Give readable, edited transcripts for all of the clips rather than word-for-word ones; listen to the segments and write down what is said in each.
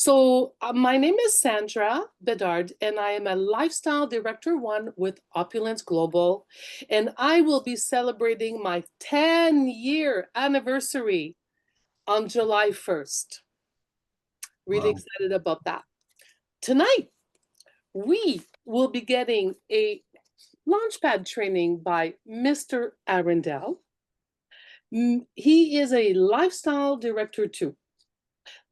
My name is Sandra Bedard, and I am a Lifestyle Director 1 with Opulence Global, and I will be celebrating my 10-year anniversary on July 1st. Really Wow. excited about that. Tonight, we will be getting a launchpad training by Mr. Arrindell. He is a Lifestyle Director 2.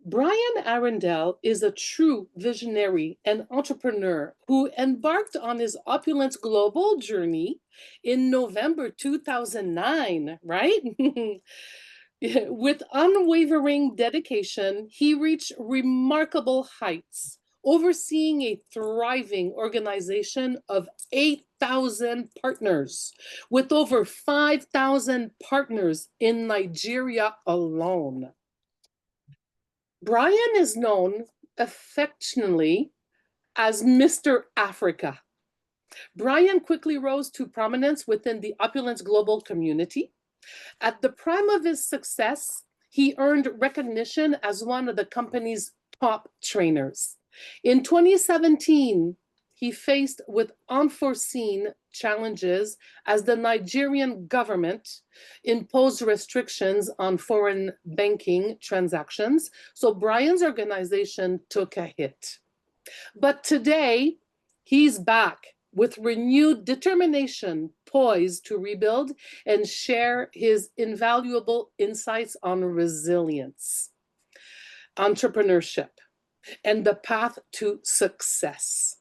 Brian Arrindell is a true visionary and entrepreneur who embarked on his Opulence Global journey in November 2009, right? With unwavering dedication, he reached remarkable heights, overseeing a thriving organization of 8,000 partners, with over 5,000 partners in Nigeria alone. Brian is known affectionately as Mr. Africa. Brian quickly rose to prominence within the Opulence Global community. At the prime of his success, he earned recognition as one of the company's top trainers. In 2017, he faced with unforeseen challenges as the Nigerian government imposed restrictions on foreign banking transactions. So Brian's organization took a hit. But today, he's back with renewed determination, poised to rebuild and share his invaluable insights on resilience, entrepreneurship, and the path to success.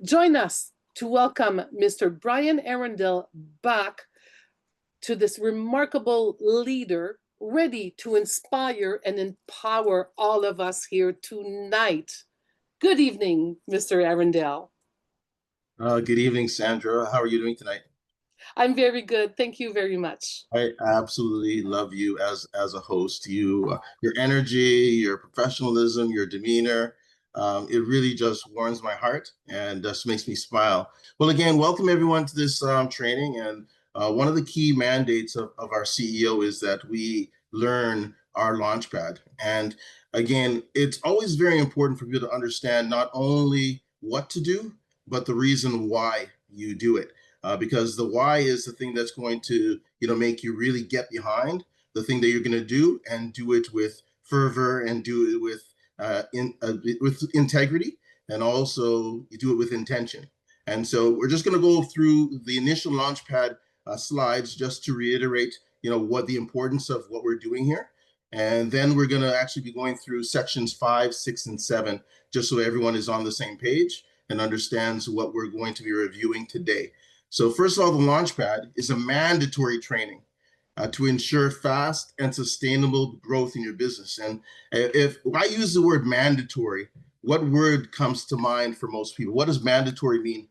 Join us to welcome Mr. Brian Arrindell back to this remarkable leader, ready to inspire and empower all of us here tonight. Good evening, Mr. Arrindell. Good evening, Sandra. How are you doing tonight? I'm very good. Thank you very much. I absolutely love you as a host. Your energy, your professionalism, your demeanor, it really just warms my heart and just makes me smile. Well, again, welcome everyone to this training. And one of the key mandates of our CEO is that we learn our launchpad. And again, it's always very important for you to understand not only what to do, but the reason why you do it. Because the why is the thing that's going to, make you really get behind the thing that you're going to do and do it with fervor and do it with integrity, and also you do it with intention. And so we're just going to go through the initial launchpad slides just to reiterate, what the importance of what we're doing here. And then we're going to actually be going through sections 5, 6, and 7, just so everyone is on the same page and understands what we're going to be reviewing today. So first of all, the Launchpad is a mandatory training to ensure fast and sustainable growth in your business. And if I use the word mandatory, what word comes to mind for most people? What does mandatory mean?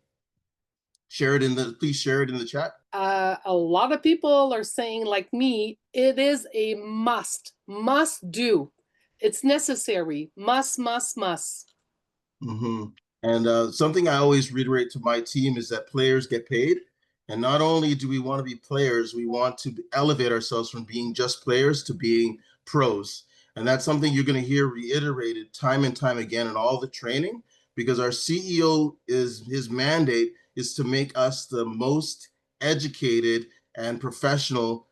Please share it in the chat. A lot of people are saying, like me, it is a must do. It's necessary, must. Mm-hmm. And something I always reiterate to my team is that players get paid. And not only do we want to be players, we want to elevate ourselves from being just players to being pros. And that's something you're going to hear reiterated time and time again in all the training, because our CEO his mandate is to make us the most educated and professional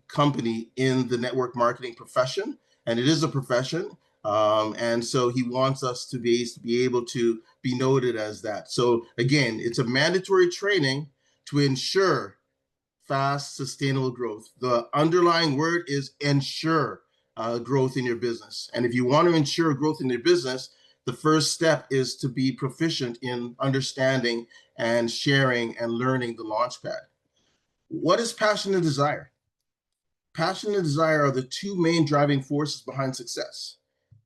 company in the network marketing profession. And it is a profession. And so he wants us to be able to be noted as that. So again, it's a mandatory training to ensure fast, sustainable growth. The underlying word is ensure growth in your business. And if you want to ensure growth in your business, the first step is to be proficient in understanding and sharing and learning the Launchpad. What is passion and desire? Passion and desire are the two main driving forces behind success.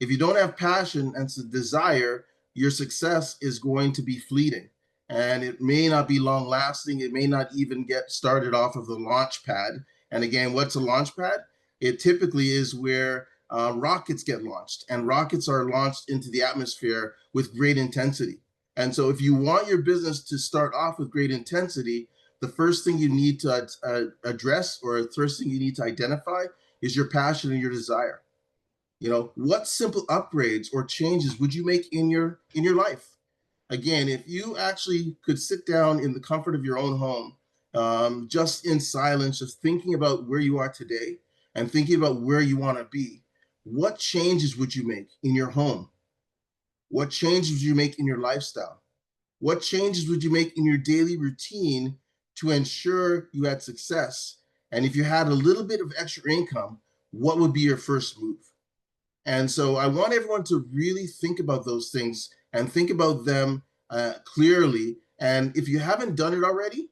If you don't have passion and desire, your success is going to be fleeting, and it may not be long lasting. It may not even get started off of the launch pad. And again, what's a launch pad? It typically is where rockets get launched, and rockets are launched into the atmosphere with great intensity. And so if you want your business to start off with great intensity, the first thing you need to address, or the first thing you need to identify, is your passion and your desire. What simple upgrades or changes would you make in your life? Again, if you actually could sit down in the comfort of your own home, just in silence, just thinking about where you are today and thinking about where you want to be, what changes would you make in your home? What changes would you make in your lifestyle? What changes would you make in your daily routine to ensure you had success? And if you had a little bit of extra income, what would be your first move? And so I want everyone to really think about those things and think about them clearly. And if you haven't done it already,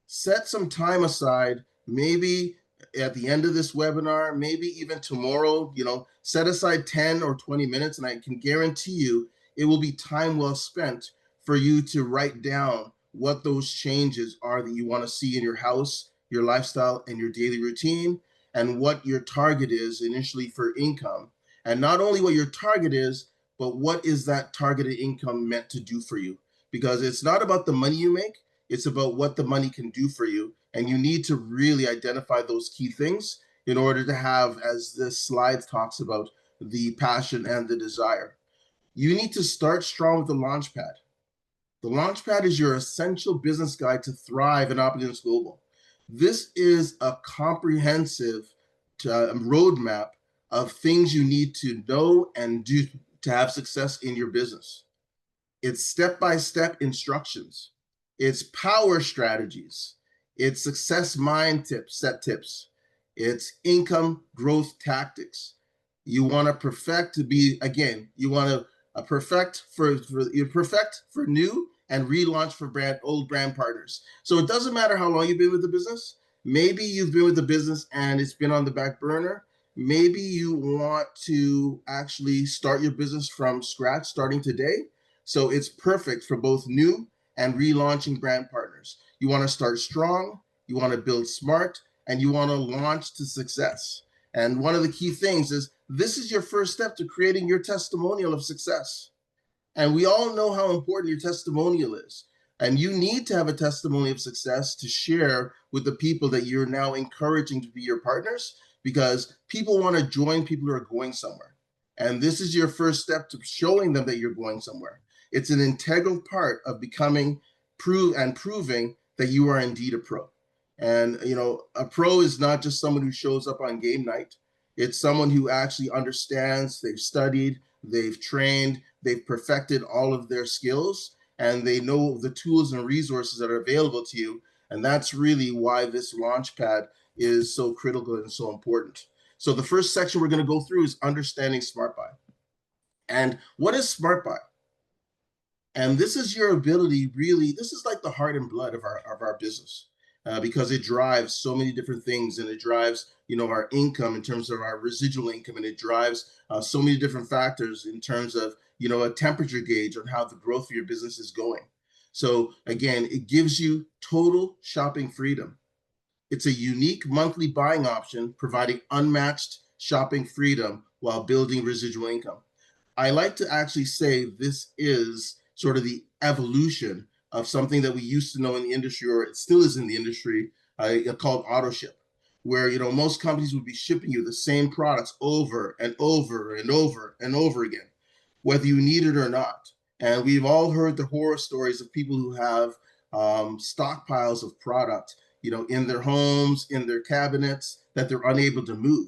set some time aside, maybe at the end of this webinar, maybe even tomorrow, set aside 10 or 20 minutes, and I can guarantee you it will be time well spent for you to write down what those changes are that you want to see in your house, your lifestyle, and your daily routine, and what your target is initially for income. And not only what your target is, but what is that targeted income meant to do for you? Because it's not about the money you make, it's about what the money can do for you. And you need to really identify those key things in order to have, as this slide talks about, the passion and the desire. You need to start strong with the Launchpad. The Launchpad is your essential business guide to thrive in Opulence Global. This is a comprehensive roadmap of things you need to know and do to have success in your business. It's step-by-step instructions. It's power strategies. It's success mind tips, set tips. It's income growth tactics. You want to perfect to be, again, you want to perfect for new and relaunch for old brand partners. So it doesn't matter how long you've been with the business. Maybe you've been with the business and it's been on the back burner. Maybe you want to actually start your business from scratch starting today. So it's perfect for both new and relaunching brand partners. You want to start strong, you want to build smart, and you want to launch to success. And one of the key things is this is your first step to creating your testimonial of success. And we all know how important your testimonial is. And you need to have a testimony of success to share with the people that you're now encouraging to be your partners, because people want to join people who are going somewhere. And this is your first step to showing them that you're going somewhere. It's an integral part of becoming proving that you are indeed a pro. And a pro is not just someone who shows up on game night. It's someone who actually understands, they've studied, they've trained, they've perfected all of their skills, and they know the tools and resources that are available to you. And that's really why this Launchpad is so critical and so important. So the first section we're going to go through is understanding Smart Buy. And what is Smart Buy? And this is your ability, really, this is like the heart and blood of our business, because it drives so many different things, and it drives, our income in terms of our residual income, and it drives so many different factors in terms of, a temperature gauge on how the growth of your business is going. So again, it gives you total shopping freedom. It's a unique monthly buying option, providing unmatched shopping freedom while building residual income. I like to actually say this is sort of the evolution of something that we used to know in the industry, or it still is in the industry, called auto ship, where most companies would be shipping you the same products over and over and over and over again, whether you need it or not. And we've all heard the horror stories of people who have stockpiles of product, in their homes, in their cabinets, that they're unable to move.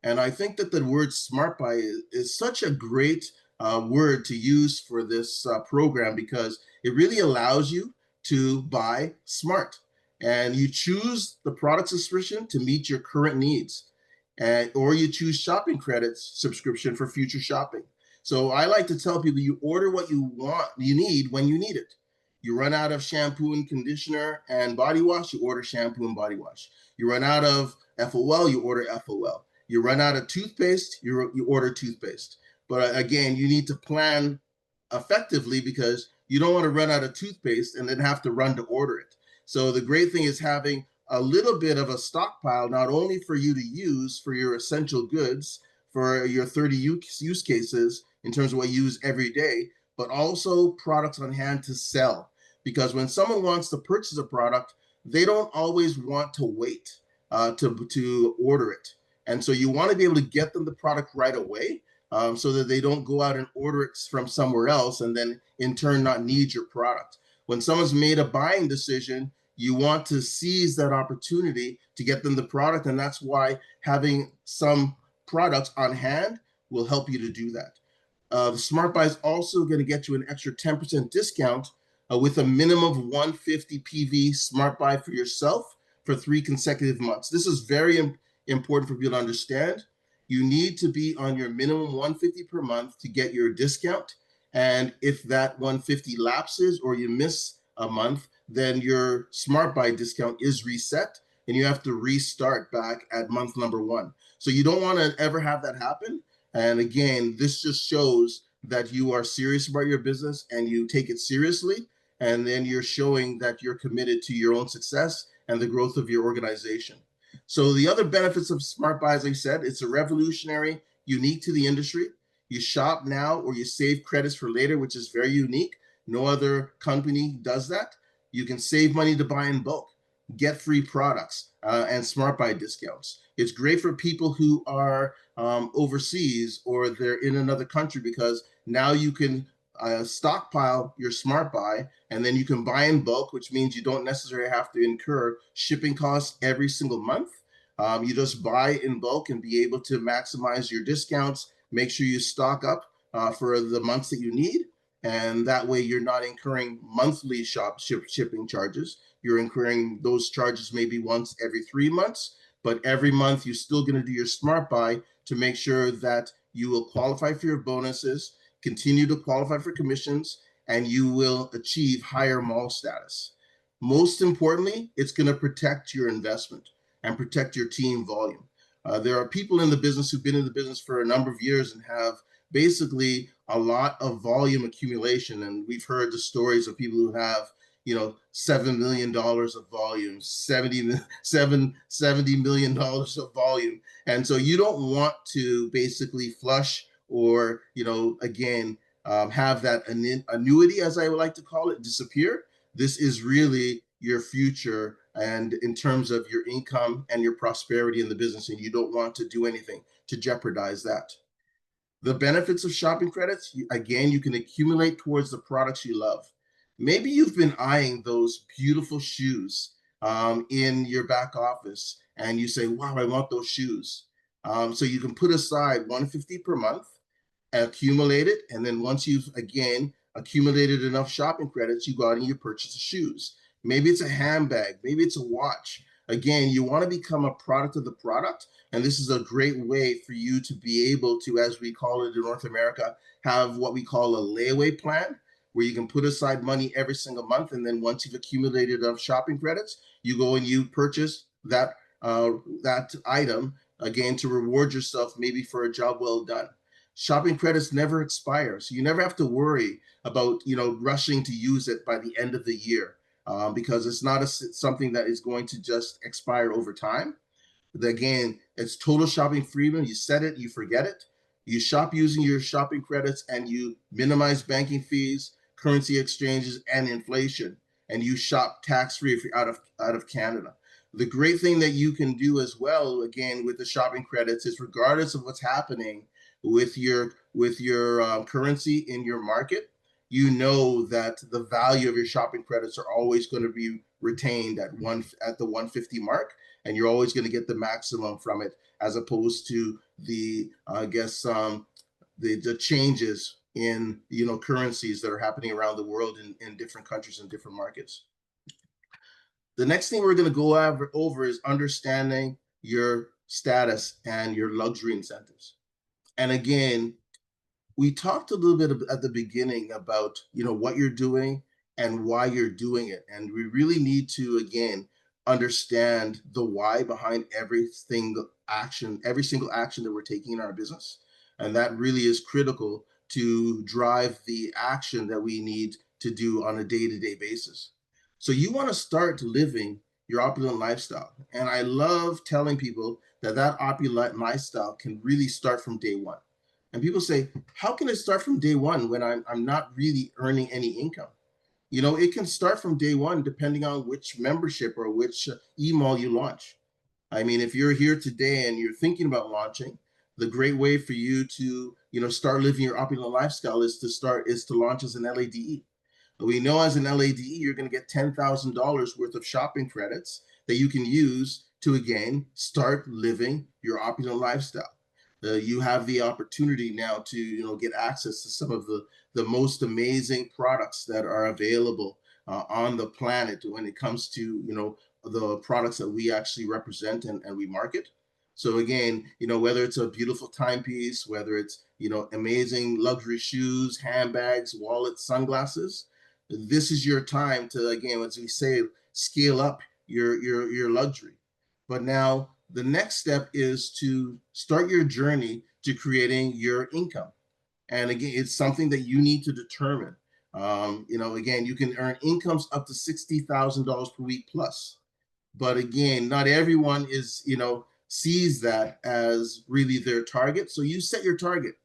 And I think that the word Smart Buy is such a great word to use for this program, because it really allows you to buy smart, and you choose the product subscription to meet your current needs, or you choose shopping credits subscription for future shopping. So I like to tell people, you order what you need when you need it. You run out of shampoo and conditioner and body wash, you order shampoo and body wash. You run out of FOL, you order FOL. You run out of toothpaste, you order toothpaste. But again, you need to plan effectively, because you don't want to run out of toothpaste and then have to run to order it. So the great thing is having a little bit of a stockpile, not only for you to use for your essential goods, for your 30 use cases in terms of what you use every day, but also products on hand to sell. Because when someone wants to purchase a product, they don't always want to wait to order it. And so you want to be able to get them the product right away, so that they don't go out and order it from somewhere else and then in turn not need your product. When someone's made a buying decision, you want to seize that opportunity to get them the product. And that's why having some products on hand will help you to do that. The Smart Buy is also going to get you an extra 10% discount with a minimum of 150 PV Smart Buy for yourself for 3 consecutive months. This is very important for people to understand. You need to be on your minimum 150 per month to get your discount. And if that 150 lapses or you miss a month, then your Smart Buy discount is reset and you have to restart back at month number 1. So you don't want to ever have that happen. And again, this just shows that you are serious about your business and you take it seriously. And then you're showing that you're committed to your own success and the growth of your organization. So the other benefits of Smart Buy, as I said, it's a revolutionary, unique to the industry. You shop now or you save credits for later, which is very unique. No other company does that. You can save money to buy in bulk, get free products, and Smart Buy discounts. It's great for people who are overseas or they're in another country because now you can stockpile your Smart Buy and then you can buy in bulk, which means you don't necessarily have to incur shipping costs every single month. You just buy in bulk and be able to maximize your discounts, make sure you stock up for the months that you need. And that way you're not incurring monthly shipping charges. You're incurring those charges maybe once every 3 months, but every month you're still going to do your Smart Buy to make sure that you will qualify for your bonuses, continue to qualify for commissions, and you will achieve higher mall status. Most importantly, it's going to protect your investment and protect your team volume. There are people in the business who've been in the business for a number of years and have basically a lot of volume accumulation. And we've heard the stories of people who have, $7 million of volume, $70 million of volume. And so you don't want to basically flush or, again, have that annuity, as I would like to call it, disappear. This is really your future and in terms of your income and your prosperity in the business, and you don't want to do anything to jeopardize that. The benefits of shopping credits, again, you can accumulate towards the products you love. Maybe you've been eyeing those beautiful shoes in your back office and you say, wow, I want those shoes. So you can put aside $150 per month, accumulate it, and then once you've, again, accumulated enough shopping credits, you go out and you purchase the shoes. Maybe it's a handbag, maybe it's a watch. Again, you want to become a product of the product. And this is a great way for you to be able to, as we call it in North America, have what we call a layaway plan, where you can put aside money every single month. And then once you've accumulated enough shopping credits, you go and you purchase that item, again, to reward yourself maybe for a job well done. Shopping credits never expire. So you never have to worry about, rushing to use it by the end of the year because it's not something that is going to just expire over time. Again, it's total shopping freedom. You set it, you forget it. You shop using your shopping credits and you minimize banking fees, currency exchanges, and inflation. And you shop tax-free if you're out of Canada. The great thing that you can do as well, again, with the shopping credits is regardless of what's happening with your currency in your market, you know that the value of your shopping credits are always going to be retained at the 150 mark, and you're always going to get the maximum from it, as opposed to the the changes in currencies that are happening around the world in different countries and different markets. The next thing we're going to go over is understanding your status and your luxury incentives. And again, we talked a little bit at the beginning about what you're doing and why you're doing it, and we really need to again understand the why behind every single action that we're taking in our business, and that really is critical to drive the action that we need to do on a day-to-day basis. So you want to start living your opulent lifestyle, and I love telling people that opulent lifestyle can really start from day one. And people say, how can it start from day one when I'm not really earning any income? It can start from day one depending on which membership or which email you launch. I mean, if you're here today and you're thinking about launching, The great way for you to, start living your opulent lifestyle is to launch as an LADE. We know as an LADE, you're going to get $10,000 worth of shopping credits that you can use to, again, start living your opulent lifestyle. You have the opportunity now to, get access to some of the most amazing products that are available on the planet when it comes to, the products that we actually represent and we market. So again, whether it's a beautiful timepiece, whether it's, amazing luxury shoes, handbags, wallets, sunglasses, this is your time to, again, as we say, scale up your luxury. But now the next step is to start your journey to creating your income. And again, it's something that you need to determine. Again, you can earn incomes up to $60,000 per week plus. But again, not everyone sees that as really their target. So you set your target.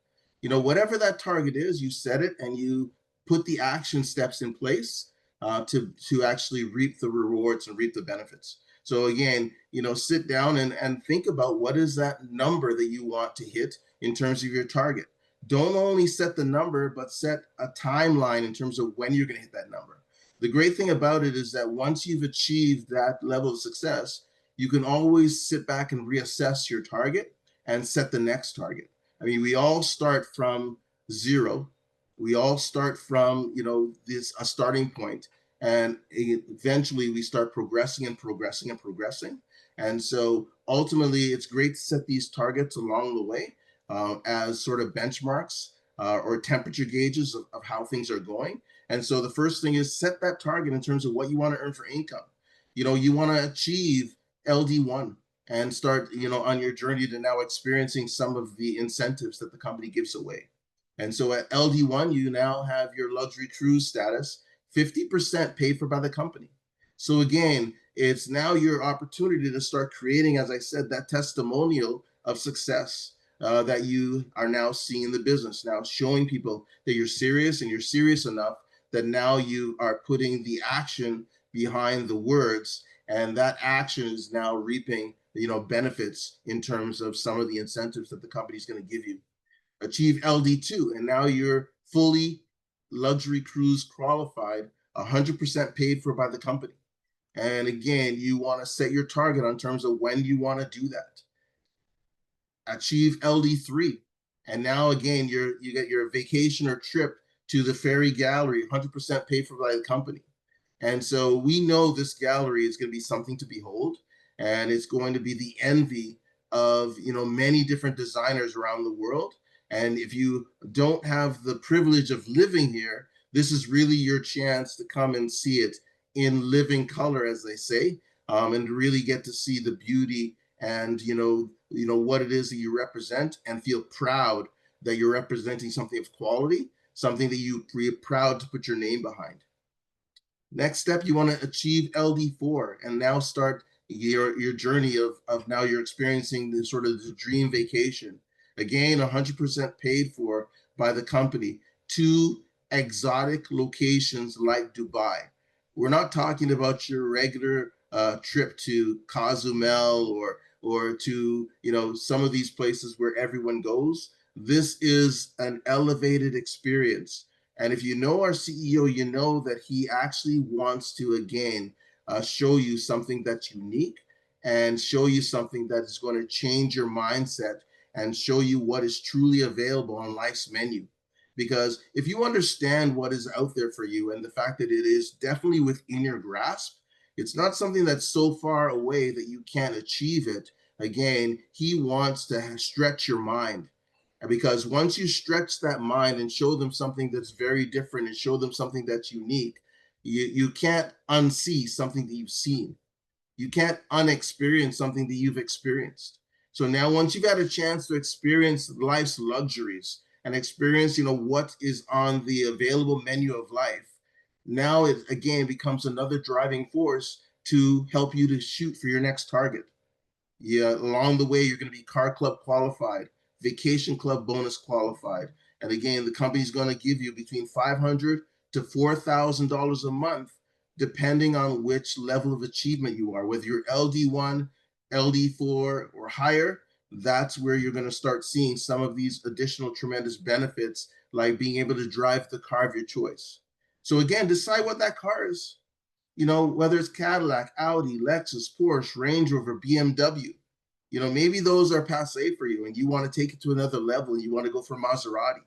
Whatever that target is, you set it and you put the action steps in place to actually reap the rewards and reap the benefits. So again, sit down and think about what is that number that you want to hit in terms of your target. Don't only set the number, but set a timeline in terms of when you're going to hit that number. The great thing about it is that once you've achieved that level of success, you can always sit back and reassess your target and set the next target. I mean, we all start from zero. We all start from, a starting point, and eventually we start progressing and progressing and progressing. And so ultimately, it's great to set these targets along the way as sort of benchmarks or temperature gauges of how things are going. And so the first thing is set that target in terms of what you want to earn for income. You want to achieve LD1 and start, on your journey to now experiencing some of the incentives that the company gives away. And so at LD1, you now have your luxury cruise status, 50% paid for by the company. So again, it's now your opportunity to start creating, as I said, that testimonial of success that you are now seeing in the business, now showing people that you're serious and you're serious enough that now you are putting the action behind the words, and that action is now reaping, benefits in terms of some of the incentives that the company is going to give you. Achieve LD2, and now you're fully luxury cruise qualified, 100% paid for by the company. And again, you want to set your target on terms of when you want to do that. Achieve LD3, and now again you get your vacation or trip to the FERI gallery, 100% paid for by the company. And so we know this gallery is going to be something to behold, and it's going to be the envy of many different designers around the world. And if you don't have the privilege of living here, this is really your chance to come and see it in living color, as they say, and really get to see the beauty and what it is that you represent, and feel proud that you're representing something of quality, something that you're proud to put your name behind. Next step, you want to achieve LD4 and now start your journey of now you're experiencing the sort of the dream vacation. Again, 100% paid for by the company to exotic locations like Dubai. We're not talking about your regular trip to Cozumel or to some of these places where everyone goes. This is an elevated experience. And if you know our CEO, you know that he actually wants to, again, show you something that's unique and show you something that is going to change your mindset and show you what is truly available on life's menu. Because if you understand what is out there for you and the fact that it is definitely within your grasp, it's not something that's so far away that you can't achieve it. Again, he wants to stretch your mind. Because once you stretch that mind and show them something that's very different and show them something that's unique, you can't unsee something that you've seen. You can't unexperience something that you've experienced. So now once you've had a chance to experience life's luxuries and experience, what is on the available menu of life, now it again becomes another driving force to help you to shoot for your next target. Yeah, along the way, you're going to be car club qualified, vacation club bonus qualified. And again, the company's going to give you between $500 to $4,000 a month, depending on which level of achievement you are, whether you're LD1, LD4, or higher. that's where you're going to start seeing some of these additional tremendous benefits, like being able to drive the car of your choice. So again, decide what that car is. Whether it's Cadillac, Audi, Lexus, Porsche, Range Rover, BMW. Maybe those are passe for you and you want to take it to another level. You want to go for Maserati.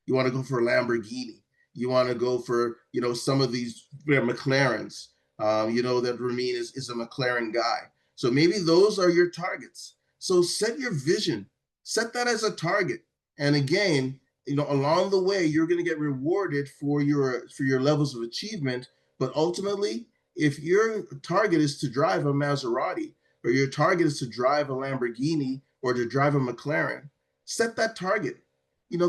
You want to go for Lamborghini. You want to go for, some of these McLarens. That Ramin is a McLaren guy. So maybe those are your targets. So set your vision, set that as a target. And again, along the way, you're going to get rewarded for your levels of achievement. But ultimately, if your target is to drive a Maserati, or your target is to drive a Lamborghini or to drive a McLaren, set that target.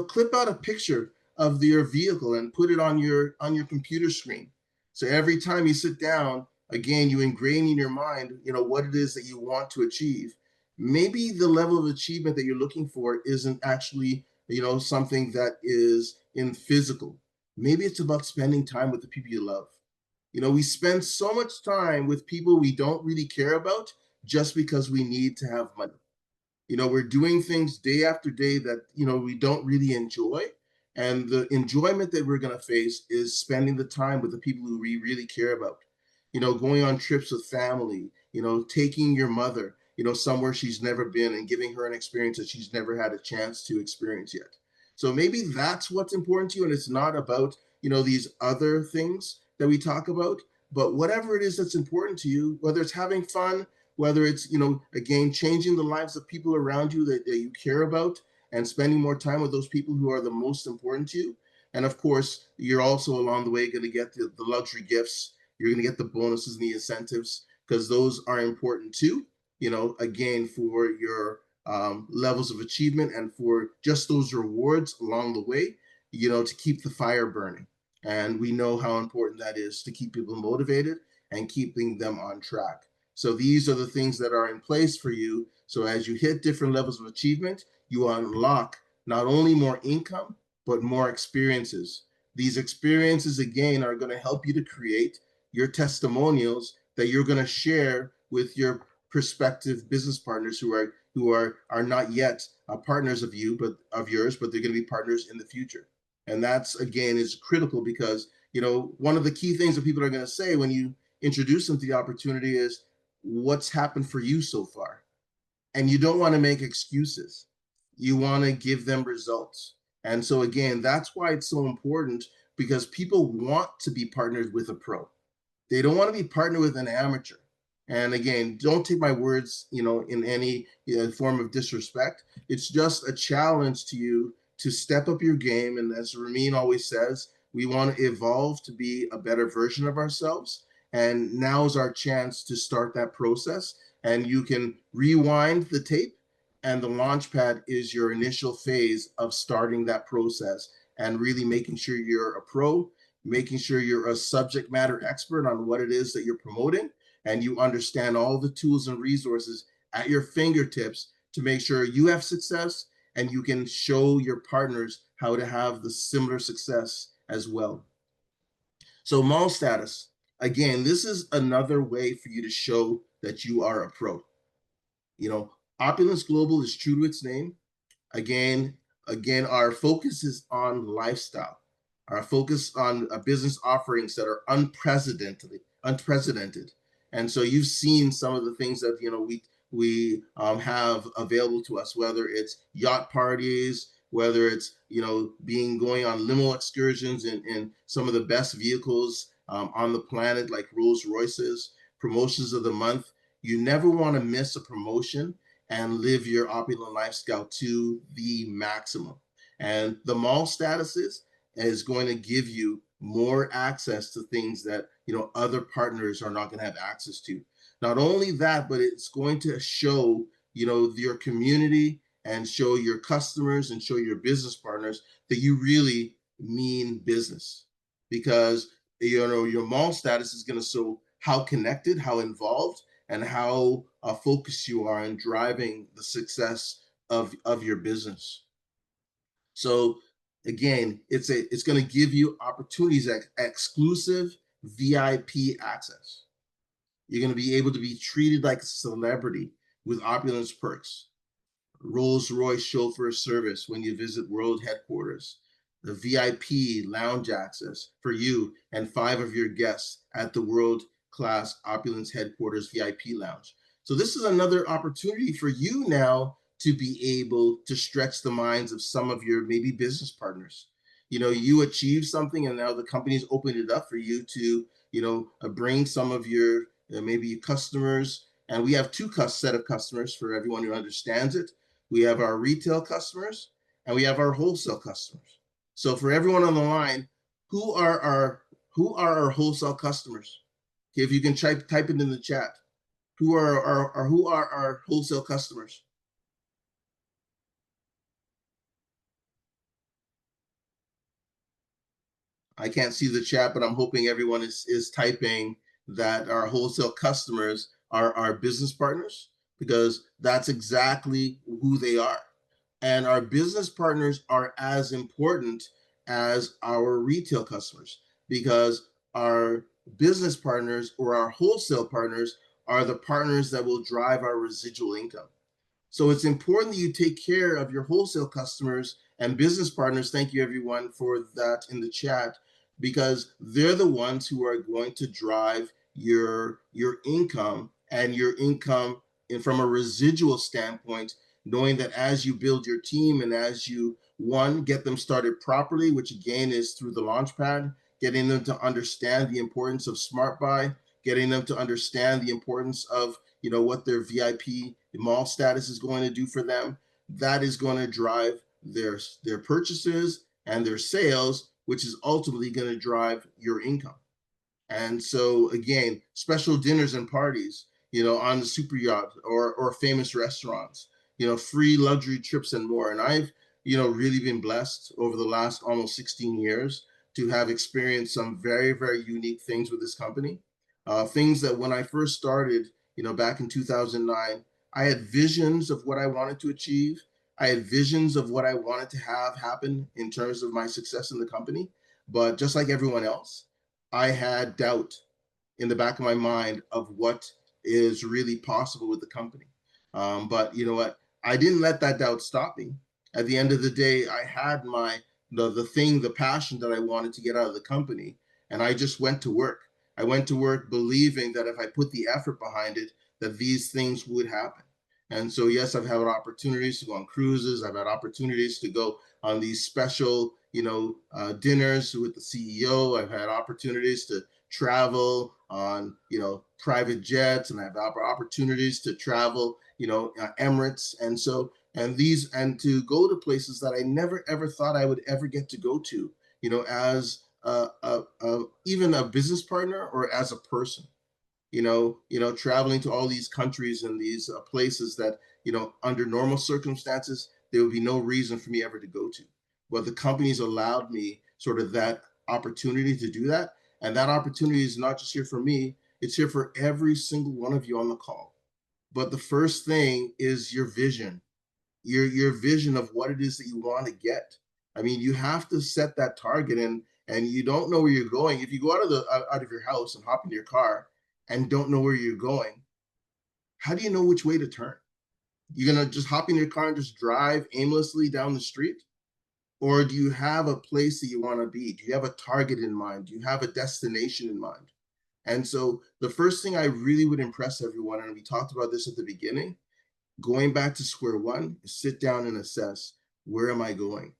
Clip out a picture of your vehicle and put it on your computer screen. So every time you sit down, again, you ingrain in your mind, what it is that you want to achieve. Maybe the level of achievement that you're looking for isn't actually, something that is in physical. Maybe it's about spending time with the people you love. We spend so much time with people we don't really care about just because we need to have money. We're doing things day after day that, we don't really enjoy. And the enjoyment that we're going to face is spending the time with the people who we really care about. Going on trips with family, taking your mother, somewhere she's never been and giving her an experience that she's never had a chance to experience yet. So maybe that's what's important to you. And it's not about, these other things that we talk about, but whatever it is that's important to you, whether it's having fun, whether it's, again, changing the lives of people around you that you care about and spending more time with those people who are the most important to you. And of course, you're also along the way going to get the luxury gifts. You're going to get the bonuses and the incentives because those are important too, again, for your levels of achievement and for just those rewards along the way, to keep the fire burning. And we know how important that is to keep people motivated and keeping them on track. So these are the things that are in place for you. So as you hit different levels of achievement, you unlock not only more income, but more experiences. These experiences, again, are going to help you to create your testimonials that you're going to share with your prospective business partners who are not yet partners of yours, but they're going to be partners in the future. And that's, again, is critical because, one of the key things that people are going to say when you introduce them to the opportunity is, what's happened for you so far? And you don't want to make excuses. You want to give them results. And so again, that's why it's so important, because people want to be partnered with a pro. They don't want to be partnered with an amateur. And again, don't take my words, in any form of disrespect. It's just a challenge to you to step up your game. And as Ramin always says, we want to evolve to be a better version of ourselves. And now is our chance to start that process. And you can rewind the tape, and the launchpad is your initial phase of starting that process and really making sure you're a pro, making sure you're a subject matter expert on what it is that you're promoting, and you understand all the tools and resources at your fingertips to make sure you have success and you can show your partners how to have the similar success as well. So mall status, again, this is another way for you to show that you are a pro. Opulence Global is true to its name. Again, our focus is on lifestyle. Our focus on business offerings that are unprecedented. And so you've seen some of the things that we have available to us, whether it's yacht parties, whether it's going on limo excursions in some of the best vehicles on the planet, like Rolls Royces, promotions of the month. You never want to miss a promotion and live your opulent lifestyle to the maximum. And the mall status is going to give you more access to things that other partners are not going to have access to. Not only that, but it's going to show your community and show your customers and show your business partners that you really mean business, because your mall status is going to show how connected, how involved, and how focused you are in driving the success of your business. So again, it's going to give you opportunities at exclusive VIP access. You're going to be able to be treated like a celebrity with opulence perks. Rolls-Royce chauffeur service when you visit world headquarters, the VIP lounge access for you and 5 of your guests at the world-class Opulence headquarters VIP lounge. So this is another opportunity for you now to be able to stretch the minds of some of your maybe business partners. You achieve something and now the company's opened it up for you to, bring some of your maybe your customers. And we have two set of customers for everyone who understands it. We have our retail customers and we have our wholesale customers. So for everyone on the line, who are our wholesale customers? Okay, if you can type it in the chat. Who are our wholesale customers? I can't see the chat, but I'm hoping everyone is typing that our wholesale customers are our business partners, because that's exactly who they are. And our business partners are as important as our retail customers, because our business partners or our wholesale partners are the partners that will drive our residual income. So it's important that you take care of your wholesale customers and business partners. Thank you everyone for that in the chat, because they're the ones who are going to drive your income, and your income from a residual standpoint, knowing that as you build your team and as you get them started properly, which again is through the launchpad, getting them to understand the importance of smart buy, getting them to understand the importance of what their VIP mall status is going to do for them. That is going to drive their purchases and their sales, which is ultimately going to drive your income. And so again, special dinners and parties, on the super yacht or famous restaurants, free luxury trips and more. And I've, really been blessed over the last almost 16 years to have experienced some very, very unique things with this company. Things that when I first started, back in 2009, I had visions of what I wanted to achieve. I had visions of what I wanted to have happen in terms of my success in the company. But just like everyone else, I had doubt in the back of my mind of what is really possible with the company. But you know what? I didn't let that doubt stop me. At the end of the day, I had the passion that I wanted to get out of the company, and I just went to work. I went to work believing that if I put the effort behind it, that these things would happen. And so, yes, I've had opportunities to go on cruises. I've had opportunities to go on these special, dinners with the CEO. I've had opportunities to travel on, private jets, and I have opportunities to travel, Emirates. And so, and to go to places that I never ever thought I would ever get to go to, as even a business partner or as a person. Traveling to all these countries and these places that, under normal circumstances, there would be no reason for me ever to go to. But the companies allowed me sort of that opportunity to do that. And that opportunity is not just here for me, it's here for every single one of you on the call. But the first thing is your vision, your vision of what it is that you want to get. I mean, you have to set that target, and you don't know where you're going. If you go out of your house and hop in your car and don't know where you're going, how do you know which way to turn? You're gonna just hop in your car and just drive aimlessly down the street? Or do you have a place that you want to be? Do you have a target in mind? Do you have a destination in mind? And so the first thing I really would impress everyone, and we talked about this at the beginning, going back to square one, is sit down and assess, where am I going?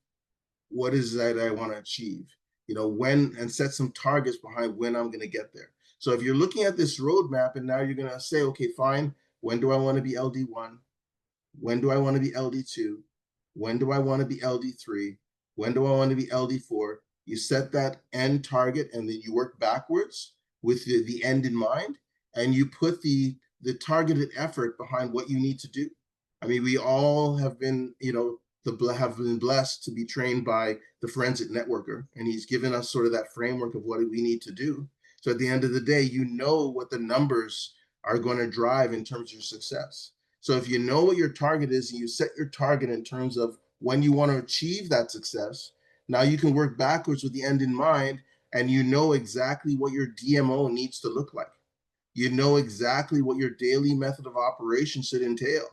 What is that I want to achieve? And set some targets behind when I'm going to get there. So if you're looking at this roadmap and now you're going to say, okay, fine, when do I want to be LD1? When do I want to be LD2? When do I want to be LD3? When do I want to be LD4? You set that end target and then you work backwards with the end in mind, and you put the targeted effort behind what you need to do. I mean, we all have been, have been blessed to be trained by the forensic networker, and he's given us sort of that framework of what we need to do. So at the end of the day, you know what the numbers are going to drive in terms of your success. So if you know what your target is and you set your target in terms of when you want to achieve that success, now you can work backwards with the end in mind, and you know exactly what your DMO needs to look like. You know exactly what your daily method of operation should entail.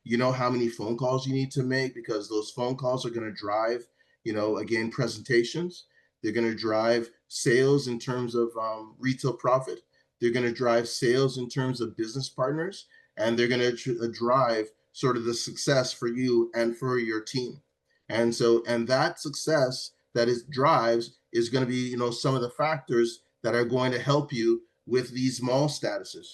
You know how many phone calls you need to make, because those phone calls are going to drive, again, presentations. They're going to drive sales in terms of retail profit. They're going to drive sales in terms of business partners, and they're going to drive sort of the success for you and for your team. And that success that it drives is going to be, some of the factors that are going to help you with these mall statuses,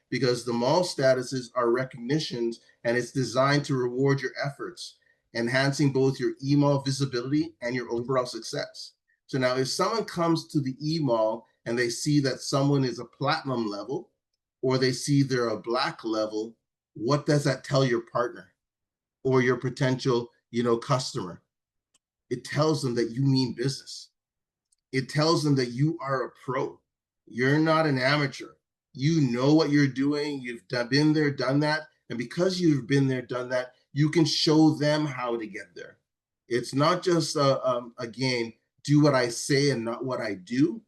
because the mall statuses are recognitions, and it's designed to reward your efforts, enhancing both your email visibility and your overall success. So now if someone comes to the email and they see that someone is a platinum level, or they see they're a black level, what does that tell your partner or your potential, customer? It tells them that you mean business. It tells them that you are a pro. You're not an amateur. You know what you're doing. You've been there, done that. And because you've been there, done that, you can show them how to get there. It's not just, again, do what I say and not what I do.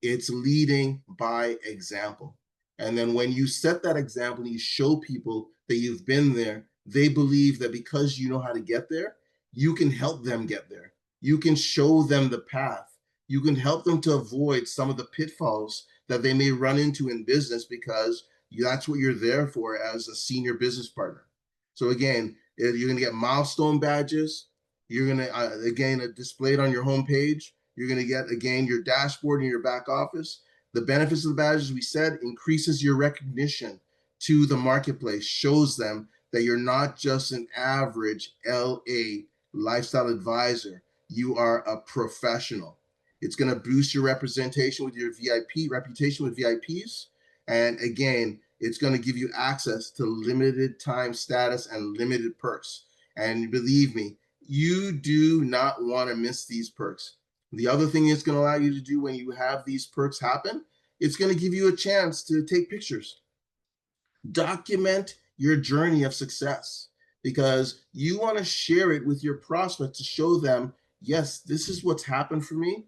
It's leading by example. And then when you set that example, you show people that you've been there, they believe that because you know how to get there, you can help them get there. You can show them the path. You can help them to avoid some of the pitfalls that they may run into in business, because that's what you're there for as a senior business partner. So again, you're going to get milestone badges. You're going to, again, displayed on your homepage. You're going to get, again, your dashboard in your back office. The benefits of the badges, we said, increases your recognition to the marketplace, shows them that you're not just an average LA lifestyle advisor. You are a professional. It's going to boost your representation with your reputation with VIPs. And again, it's going to give you access to limited time status and limited perks. And believe me, you do not want to miss these perks. The other thing it's going to allow you to do when you have these perks happen, it's going to give you a chance to take pictures. Document your journey of success, because you want to share it with your prospects to show them, yes, this is what's happened for me.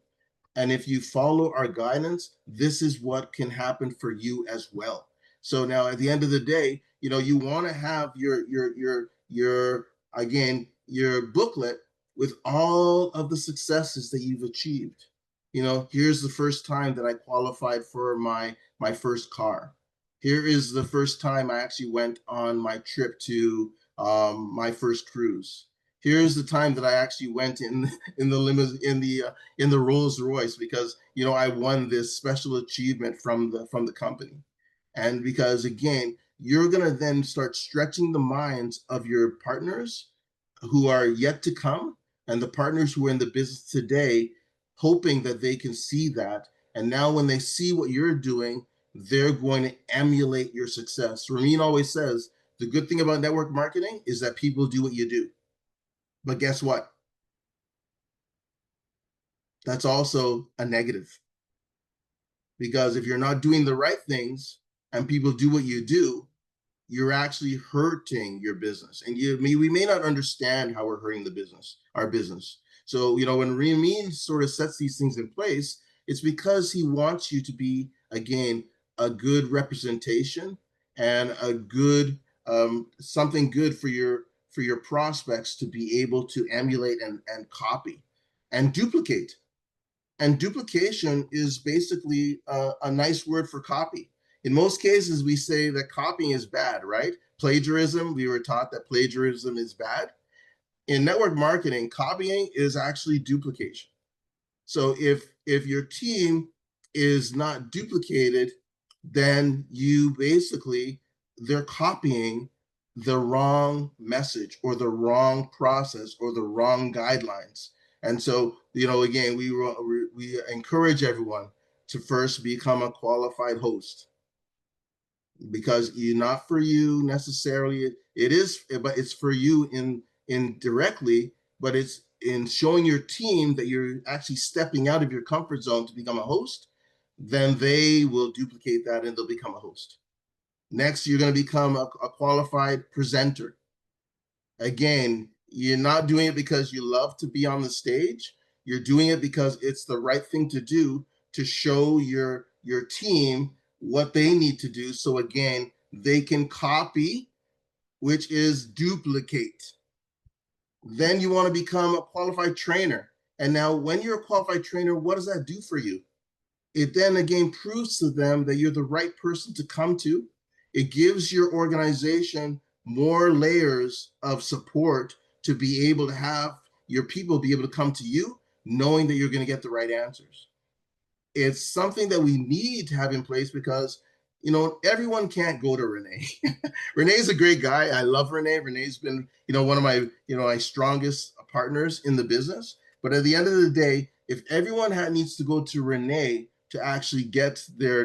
And if you follow our guidance, this is what can happen for you as well. So now at the end of the day, you want to have your again, your booklet with all of the successes that you've achieved. Here's the first time that I qualified for my first car. Here is the first time I actually went on my trip to my first cruise. Here's the time that I actually went in the limousine, in the Rolls Royce, because I won this special achievement from the company. And because again, you're gonna then start stretching the minds of your partners who are yet to come, and the partners who are in the business today, hoping that they can see that. And now when they see what you're doing, they're going to emulate your success. Ramin always says, the good thing about network marketing is that people do what you do. But guess what? That's also a negative. Because if you're not doing the right things and people do what you do, you're actually hurting your business. And we may not understand how we're hurting our business. So, when Ramin sort of sets these things in place, it's because he wants you to be, again, a good representation and a good, something good for your prospects to be able to emulate and copy and duplicate. And duplication is basically a nice word for copy. In most cases, we say that copying is bad, right? Plagiarism, we were taught that plagiarism is bad. In network marketing, copying is actually duplication. So if your team is not duplicated, then they're copying the wrong message or the wrong process or the wrong guidelines. And so, again, we encourage everyone to first become a qualified host, because not for you necessarily, it is, but it's for you indirectly, but it's in showing your team that you're actually stepping out of your comfort zone to become a host. Then they will duplicate that and they'll become a host. Next, you're going to become a qualified presenter. Again, you're not doing it because you love to be on the stage. You're doing it because it's the right thing to do to show your team what they need to do. So again, they can copy which is duplicate. Then you want to become a qualified trainer. And now when you're a qualified trainer, what does that do for you? It then again proves to them that you're the right person to come to. It gives your organization more layers of support to be able to have your people be able to come to you, knowing that you're going to get the right answers. It's something that we need to have in place because, you know, everyone can't go to Renee. Renee's a great guy. I love Renee. Renee's been, you know, one of my, you know, my strongest partners in the business. But at the end of the day, if everyone needs to go to Renee to actually get their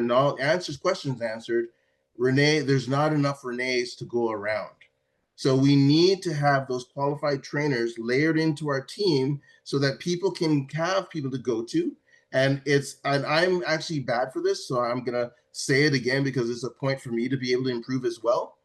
questions answered, Renee, there's not enough Renees to go around. So we need to have those qualified trainers layered into our team so that people can have people to go to. And I'm actually bad for this, so I'm gonna say it again because it's a point for me to be able to improve as well.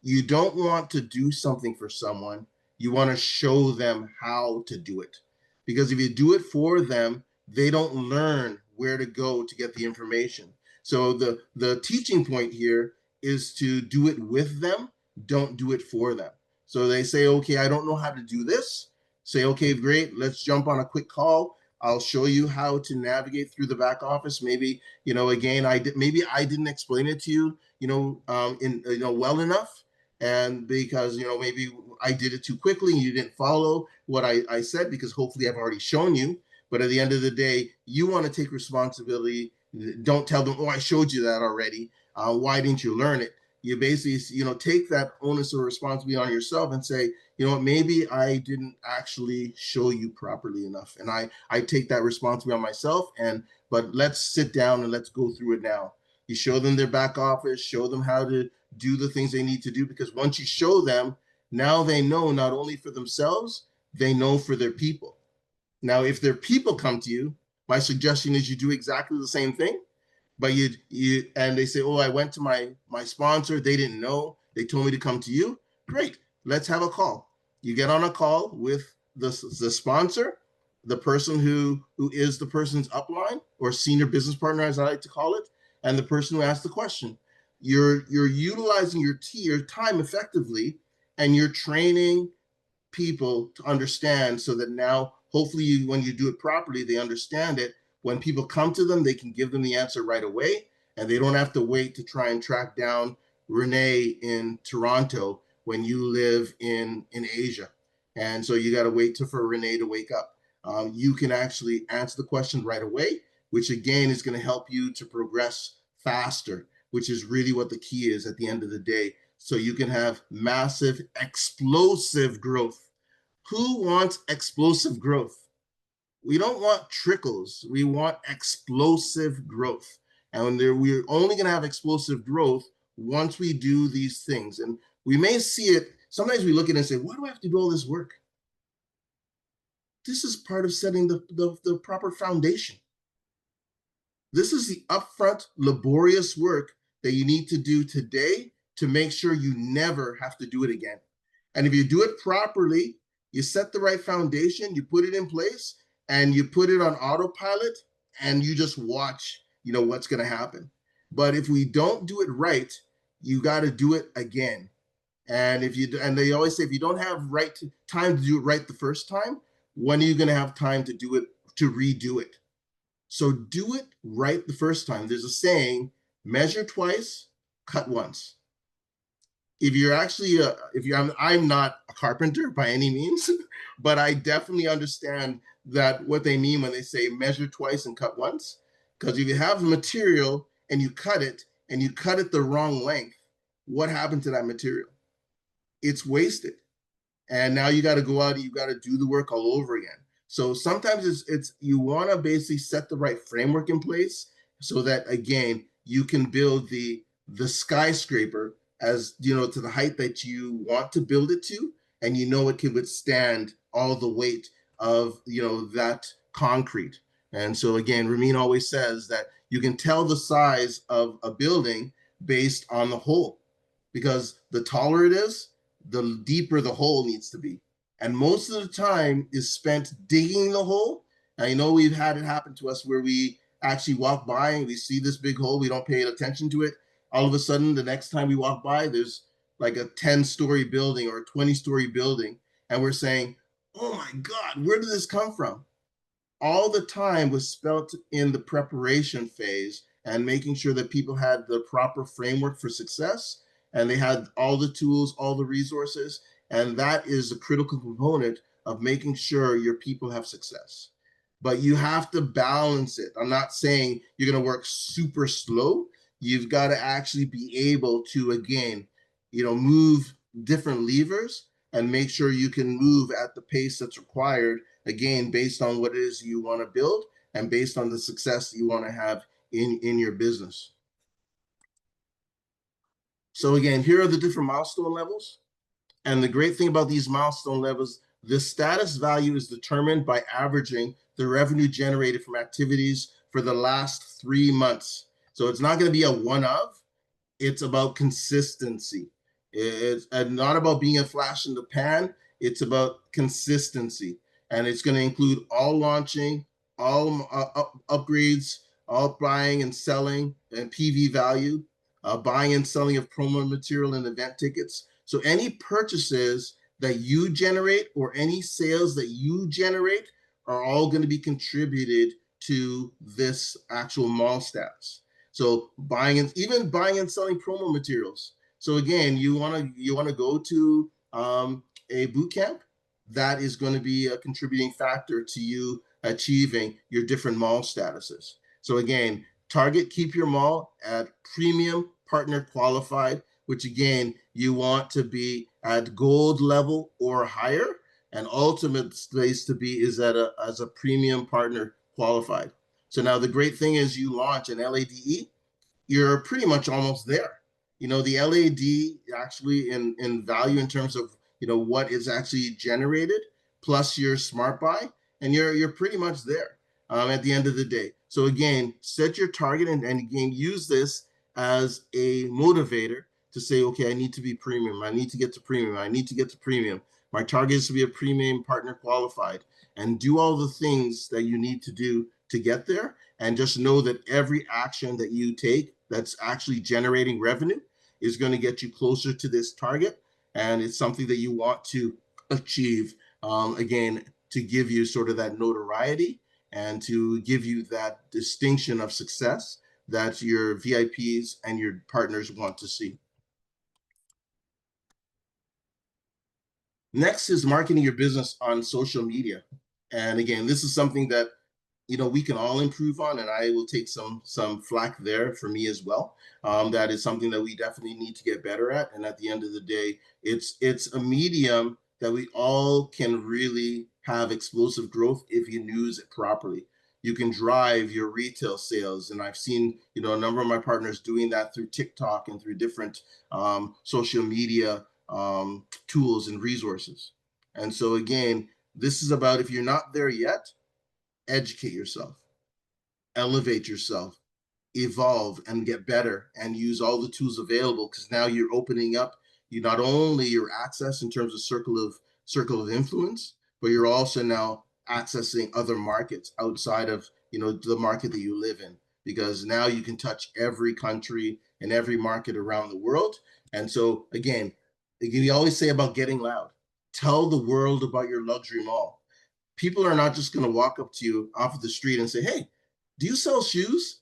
You don't want to do something for someone, you want to show them how to do it. Because if you do it for them, they don't learn where to go to get the information. So the teaching point here is to do it with them, don't do it for them. So they say, okay, I don't know how to do this. Say, okay, great, let's jump on a quick call. I'll show you how to navigate through the back office. Maybe, you know, again, maybe I didn't explain it to you, well enough. And because, you know, maybe I did it too quickly and you didn't follow what I said, because hopefully I've already shown you. But at the end of the day, you want to take responsibility. Don't tell them, oh, I showed you that already. Why didn't you learn it? You basically, you know, take that onus or responsibility on yourself and say, you know what, maybe I didn't actually show you properly enough. And I take that responsibility on myself. But let's sit down and let's go through it now. You show them their back office, show them how to do the things they need to do, because once you show them, now they know not only for themselves, they know for their people. Now, if their people come to you, my suggestion is you do exactly the same thing, but and they say, oh, I went to my sponsor, they didn't know, they told me to come to you. Great, let's have a call. You get on a call with the sponsor, the person who is the person's upline or senior business partner, as I like to call it, and the person who asked the question. You're utilizing your time effectively, and you're training people to understand, so that now hopefully when you do it properly, they understand it. When people come to them, they can give them the answer right away, and they don't have to wait to try and track down Renee in Toronto when you live in Asia. And so you got to wait for Renee to wake up. You can actually answer the question right away, which again is going to help you to progress faster, which is really what the key is at the end of the day. So you can have massive, explosive growth. Who wants explosive growth? We don't want trickles. We want explosive growth. And we're only going to have explosive growth once we do these things. And we may see it, sometimes we look at it and say, why do I have to do all this work? This is part of setting the proper foundation. This is the upfront, laborious work that you need to do today to make sure you never have to do it again. And if you do it properly, you set the right foundation, you put it in place, and you put it on autopilot, and you just watch, you know, what's going to happen. But if we don't do it right, you got to do it again. And they always say, if you don't have time to do it right the first time, when are you going to have time to do it, to redo it? So do it right the first time. There's a saying, measure twice, cut once. If you're actually, I'm not a carpenter by any means, but I definitely understand that what they mean when they say measure twice and cut once. Because if you have material and you cut it the wrong length, what happened to that material? It's wasted. And now you got to go out and you got to do the work all over again. So sometimes it's you want to basically set the right framework in place so that again you can build the skyscraper, as you know, to the height that you want to build it to, and you know it can withstand all the weight of, you know, that concrete. And so again, Ramin always says that you can tell the size of a building based on the hole, because the taller it is, the deeper the hole needs to be. And most of the time is spent digging the hole. And I know we've had it happen to us where we actually walk by and we see this big hole, we don't pay attention to it. All of a sudden, the next time we walk by, there's like a 10-story building or a 20-story building, and we're saying, oh my God, where did this come from? All the time was spent in the preparation phase and making sure that people had the proper framework for success, and they had all the tools, all the resources. And that is a critical component of making sure your people have success. But you have to balance it. I'm not saying you're going to work super slow. You've got to actually be able to, again, move different levers and make sure you can move at the pace that's required, again, based on what it is you want to build and based on the success you want to have in your business. So again, here are the different milestone levels. And the great thing about these milestone levels, the status value is determined by averaging the revenue generated from activities for the last 3 months. So it's not going to be a one of, it's about consistency. It's not about being a flash in the pan. It's about consistency. And it's going to include all launching, all upgrades, all buying and selling and PV value, buying and selling of promo material and event tickets. So any purchases that you generate or any sales that you generate are all going to be contributed to this actual mall stats. So buying and selling promo materials. So again, you want to go to a boot camp. That is going to be a contributing factor to you achieving your different mall statuses. So again, target keep your mall at premium partner qualified, which again, you want to be at gold level or higher. And ultimate place to be is as a premium partner qualified. So now the great thing is you launch an LADE, you're pretty much almost there. The LAD actually in value in terms of, what is actually generated plus your smart buy, and you're pretty much there at the end of the day. So again, set your target and again, use this as a motivator to say, okay, I need to be premium. I need to get to premium. I need to get to premium. My target is to be a premium partner qualified, and do all the things that you need to do to get there. And just know that every action that you take that's actually generating revenue is going to get you closer to this target. And it's something that you want to achieve, again, to give you sort of that notoriety and to give you that distinction of success that your VIPs and your partners want to see. Next is marketing your business on social media. And again, this is something that we can all improve on, and I will take some flack there for me as well. That is something that we definitely need to get better at. And at the end of the day, it's a medium that we all can really have explosive growth if you use it properly. You can drive your retail sales, and I've seen a number of my partners doing that through TikTok and through different social media tools and resources. And so again, this is about, if you're not there yet, educate yourself, elevate yourself, evolve and get better, and use all the tools available, because now you're opening up not only your access in terms of circle of influence, but you're also now accessing other markets outside of the market that you live in, because now you can touch every country and every market around the world. And so again, we always say about getting loud. Tell the world about your luxury mall. People are not just going to walk up to you off of the street and say, hey, do you sell shoes?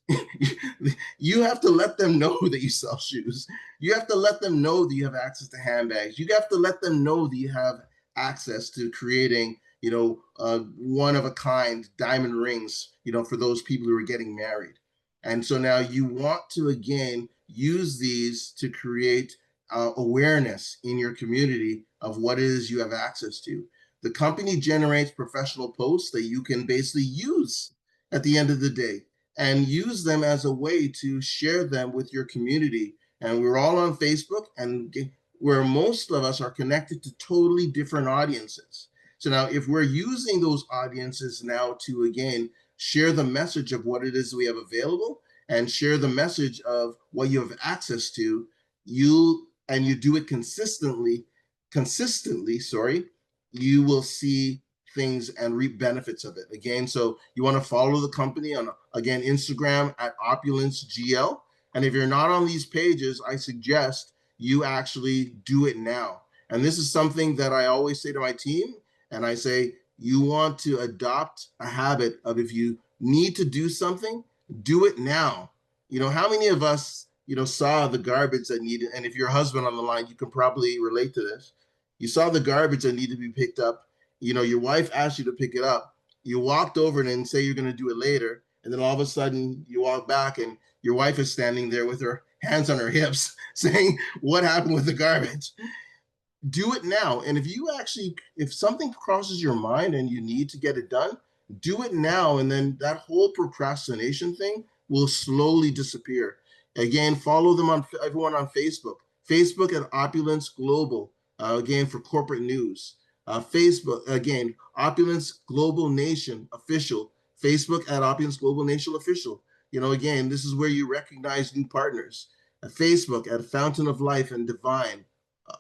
You have to let them know that you sell shoes. You have to let them know that you have access to handbags. You have to let them know that you have access to creating, one of a kind diamond rings, for those people who are getting married. And so now you want to, again, use these to create awareness in your community of what it is you have access to. The company generates professional posts that you can basically use at the end of the day and use them as a way to share them with your community. And we're all on Facebook, and where most of us are connected to totally different audiences. So now if we're using those audiences now to, again, share the message of what it is we have available and share the message of what you have access to, you do it consistently, you will see things and reap benefits of it. Again, so you want to follow the company on, again, Instagram at Opulence GL. And if you're not on these pages, I suggest you actually do it now. And this is something that I always say to my team. And I say, you want to adopt a habit of, if you need to do something, do it now. How many of us, saw the garbage that needed, and if you're a husband on the line, you can probably relate to this. You saw the garbage that needed to be picked up. Your wife asked you to pick it up. You walked over and say you're going to do it later. And then all of a sudden you walk back and your wife is standing there with her hands on her hips saying, what happened with the garbage? Do it now. And if something crosses your mind and you need to get it done, do it now. And then that whole procrastination thing will slowly disappear. Again, follow them everyone on Facebook at Opulence Global, again, for corporate news. Facebook, again, Opulence Global Nation Official, Facebook at Opulence Global Nation Official. Again, this is where you recognize new partners. Facebook at Fountain of Life and Divine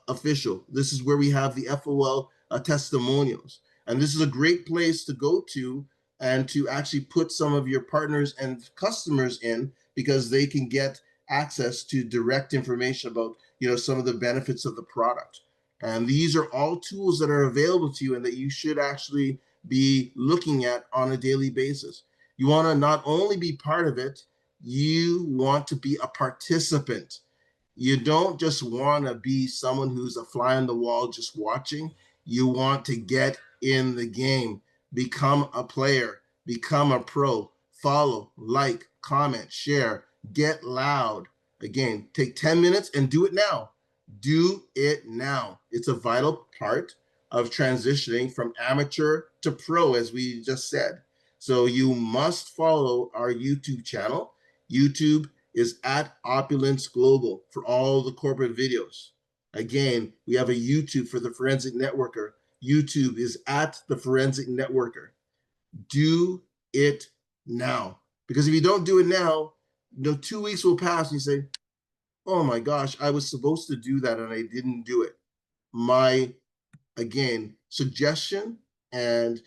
Official. This is where we have the FOL testimonials. And this is a great place to go to and to actually put some of your partners and customers in, because they can get access to direct information about, some of the benefits of the product. And these are all tools that are available to you and that you should actually be looking at on a daily basis. You want to not only be part of it, you want to be a participant. You don't just want to be someone who's a fly on the wall just watching. You want to get in the game, become a player, become a pro, follow, like, comment, share, get loud. Again, take 10 minutes and do it now. Do it now. It's a vital part of transitioning from amateur to pro, as we just said. So you must follow our YouTube channel. YouTube is at Opulence Global for all the corporate videos. Again, we have a YouTube for the Forensic Networker. YouTube is at the Forensic Networker. Do it now. Because if you don't do it now, 2 weeks will pass and you say, oh my gosh, I was supposed to do that and I didn't do it. My, again, suggestion and,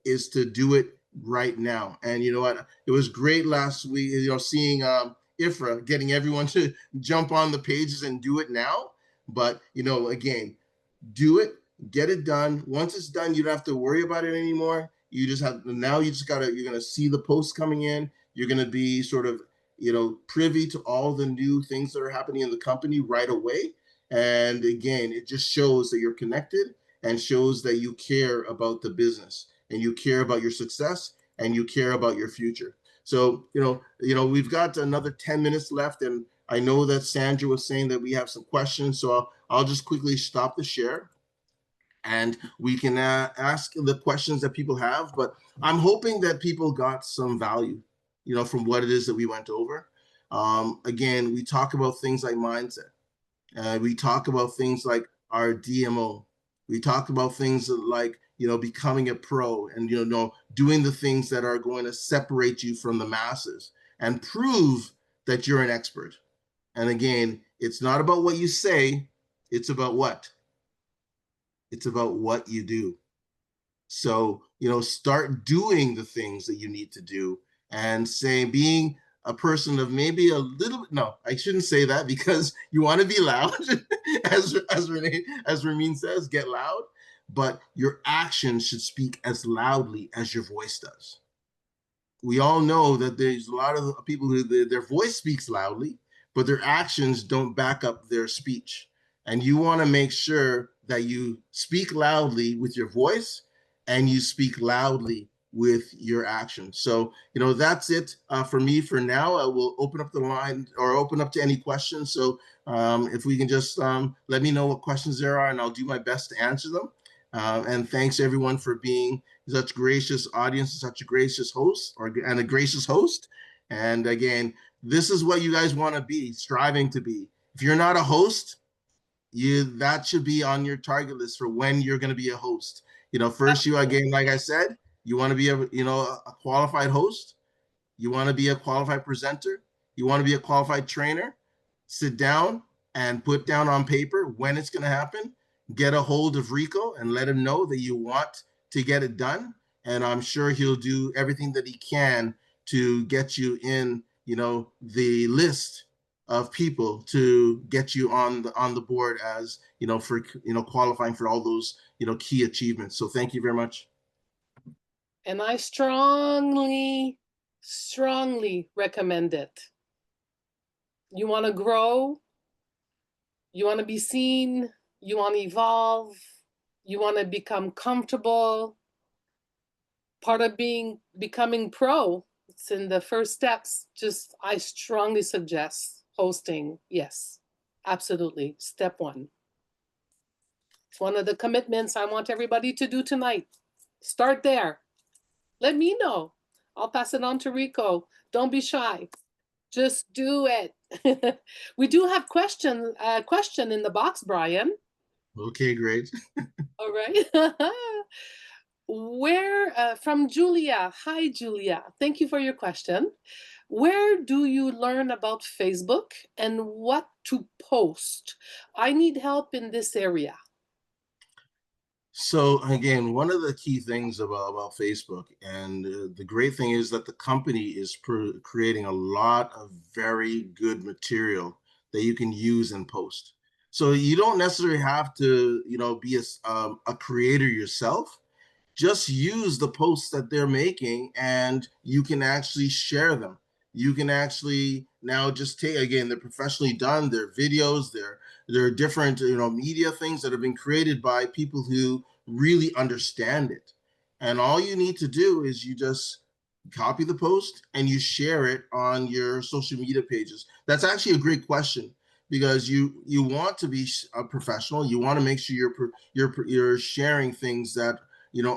is to do it right now. And you know what? It was great last week, seeing IFRA getting everyone to jump on the pages and do it now. But, again, do it, get it done. Once it's done, you don't have to worry about it anymore. You just have, now you just gotta, you're going to see the posts coming in. You're going to be sort of, privy to all the new things that are happening in the company right away. And again, it just shows that you're connected and shows that you care about the business and you care about your success and you care about your future. So, we've got another 10 minutes left, and I know that Sandra was saying that we have some questions, so I'll just quickly stop the share and we can ask the questions that people have. But I'm hoping that people got some value, from what it is that we went over. Again, we talk about things like mindset. We talk about things like our DMO. We talk about things like, becoming a pro and, doing the things that are going to separate you from the masses and prove that you're an expert. And again, it's not about what you say, it's about what? It's about what you do. So, start doing the things that you need to do and say, being a person of maybe a little bit, no, I shouldn't say that, because you want to be loud, as Ramin says, get loud, but your actions should speak as loudly as your voice does. We all know that there's a lot of people who their voice speaks loudly, but their actions don't back up their speech. And you want to make sure that you speak loudly with your voice and you speak loudly with your actions. So, that's it for me for now. I will open up the line or open up to any questions. So if we can just let me know what questions there are, and I'll do my best to answer them. And thanks everyone for being such gracious audience, such a gracious host, and a gracious host. And again, this is what you guys want to be, striving to be. If you're not a host, that should be on your target list for when you're going to be a host. First, you again, like I said, you want to be a qualified host. You want to be a qualified presenter. You want to be a qualified trainer. Sit down and put down on paper when it's going to happen. Get a hold of Rico and let him know that you want to get it done. And I'm sure he'll do everything that he can to get you in, the list of people to get you on the board as for qualifying for all those key achievements. So thank you very much. And I strongly, strongly recommend it. You want to grow, you want to be seen, you want to evolve, you want to become comfortable. Part of becoming pro, it's in the first steps. Just, I strongly suggest hosting. Yes, absolutely. Step one. It's one of the commitments I want everybody to do tonight. Start there. Let me know. I'll pass it on to Rico. Don't be shy. Just do it. We do have question in the box, Brian. Okay, great. All right. Where from Julia. Hi, Julia. Thank you for your question. Where do you learn about Facebook and what to post? I need help in this area. So again, one of the key things about Facebook, and the great thing is that the company is creating a lot of very good material that you can use and post. So you don't necessarily have to, be a creator yourself. Just use the posts that they're making and you can actually share them. You can actually now just take, again, they're professionally done, their videos, they're different, media things that have been created by people who really understand it. And all you need to do is you just copy the post and you share it on your social media pages. That's actually a great question because you want to be a professional. You want to make sure you're sharing things that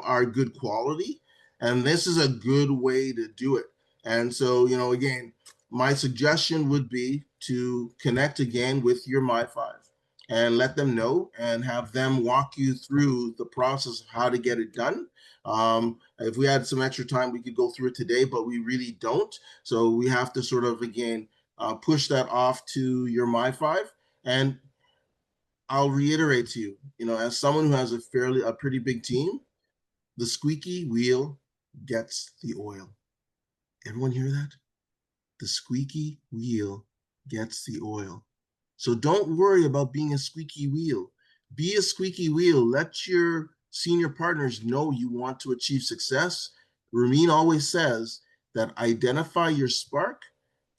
are good quality, and this is a good way to do it. And so again, my suggestion would be to connect again with your My5 and let them know and have them walk you through the process of how to get it done. If we had some extra time, we could go through it today, but we really don't. So we have to sort of, again, push that off to your My5. And I'll reiterate to you, as someone who has a pretty big team, the squeaky wheel gets the oil. Everyone hear that? The squeaky wheel gets the oil. So don't worry about being a squeaky wheel. Be a squeaky wheel. Let your senior partners know you want to achieve success. Ramin always says that identify your spark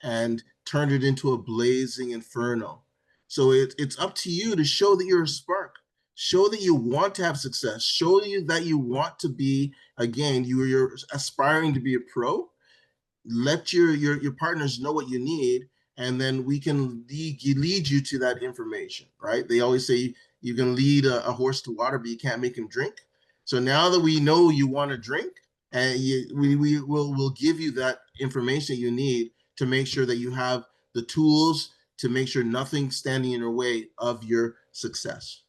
and turn it into a blazing inferno. So it's up to you to show that you're a spark. Show that you want to have success. Show you that you want to be, again, you're aspiring to be a pro. Let your partners know what you need, and then we can lead you to that information, right? They always say you can lead a horse to water, but you can't make him drink. So now that we know you want to drink, and we'll give you that information you need to make sure that you have the tools to make sure nothing's standing in your way of your success.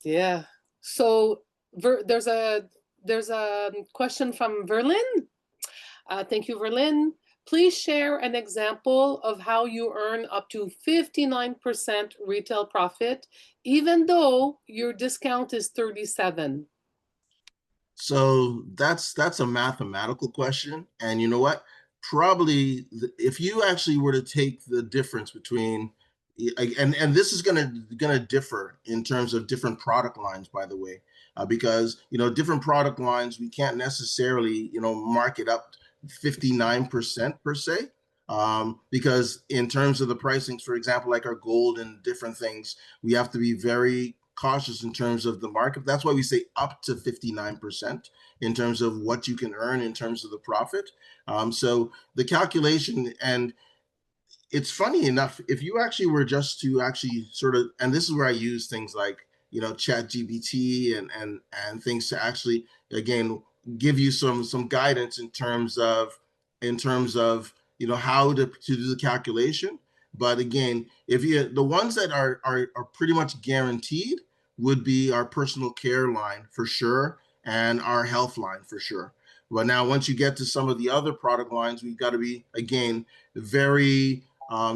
Yeah. So there's a question from Verlin. Thank you, Verlin. Please share an example of how you earn up to 59% retail profit, even though your discount is 37. So that's a mathematical question. And you know what? Probably if you actually were to take the difference between and this is gonna differ in terms of different product lines, by the way, because different product lines we can't necessarily mark it up 59% per se, because in terms of the pricings, for example, like our gold and different things, we have to be very cautious in terms of the market. That's why we say up to 59% in terms of what you can earn in terms of the profit. So the calculation, and it's funny enough, if you actually were just to actually sort of, and this is where I use things like chat gpt and things to actually, again, give you some guidance in terms of how to do the calculation. But again, if you, the ones that are pretty much guaranteed would be our personal care line for sure and our health line for sure. But now once you get to some of the other product lines, we've got to be, again, very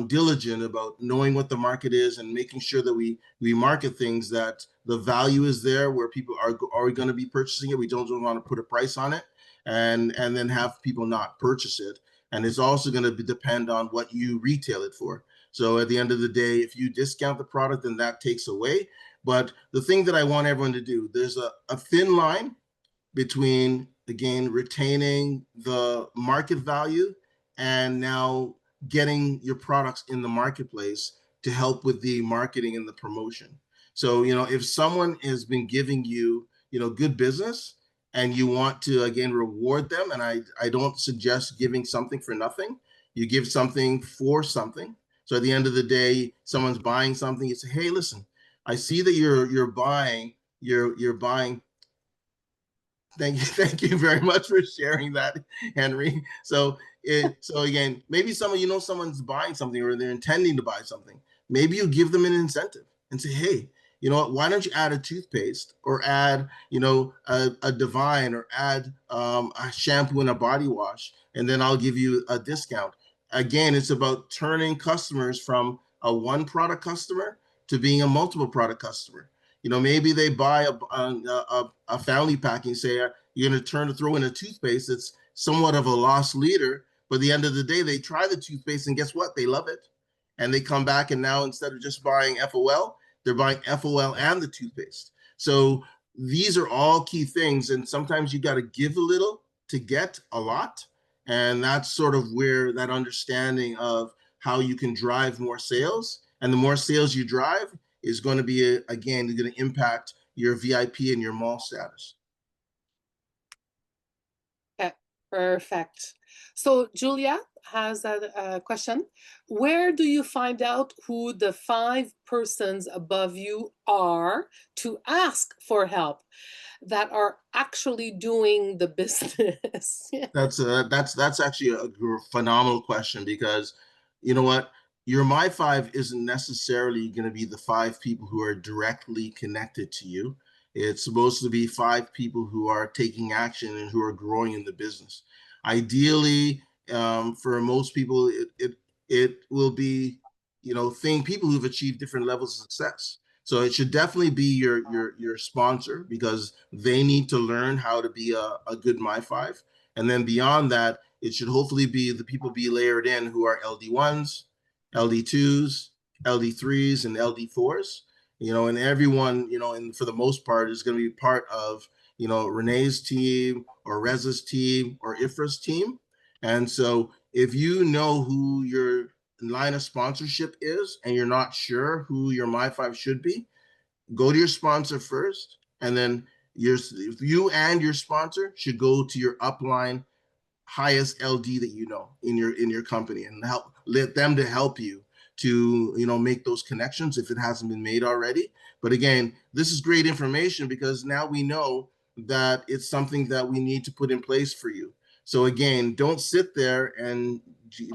diligent about knowing what the market is and making sure that we market things that the value is there where people are going to be purchasing it. We don't want to put a price on it and then have people not purchase it. And it's also going to depend on what you retail it for. So at the end of the day, if you discount the product, then that takes away. But the thing that I want everyone to do, there's a thin line between, again, retaining the market value and now getting your products in the marketplace to help with the marketing and the promotion. So, if someone has been giving you, good business and you want to, again, reward them, and I don't suggest giving something for nothing, you give something for something. So at the end of the day, someone's buying something, you say, hey, listen, I see that you're buying. Thank you very much for sharing that, Henry. So again, maybe someone's buying something or they're intending to buy something. Maybe you give them an incentive and say, hey, you know what? Why don't you add a toothpaste or add, a Divine, or add a shampoo and a body wash, and then I'll give you a discount. Again, it's about turning customers from a one product customer to being a multiple product customer. Maybe they buy a family pack and say, you're going to throw in a toothpaste. It's somewhat of a lost leader, but at the end of the day, they try the toothpaste and guess what? They love it. And they come back, and now instead of just buying FOL, they're buying FOL and the toothpaste. So these are all key things. And sometimes you got to give a little to get a lot. And that's sort of where that understanding of how you can drive more sales. And the more sales you drive, is going to be, again, going to impact your VIP and your mall status. Okay, perfect. So Julia has a question. Where do you find out who the 5 persons above you are to ask for help that are actually doing the business? That's actually a phenomenal question, because you know what, your my 5 isn't necessarily going to be the 5 people who are directly connected to you. It's supposed to be 5 people who are taking action and who are growing in the business. Ideally, for most people, it will be, people who've achieved different levels of success. So it should definitely be your sponsor, because they need to learn how to be a good my 5. And then beyond that, it should hopefully be the people be layered in who are LD1s, LD2s, LD3s, and LD4s. And everyone, and for the most part, is going to be part of, Renee's team or Reza's team or Ifra's team. And so if you know who your line of sponsorship is and you're not sure who your my 5 should be, go to your sponsor first, and then you and your sponsor should go to your upline highest LD that in your company, and let them to help you to make those connections if it hasn't been made already. But again, this is great information, because now we know that it's something that we need to put in place for you. So again, don't sit there and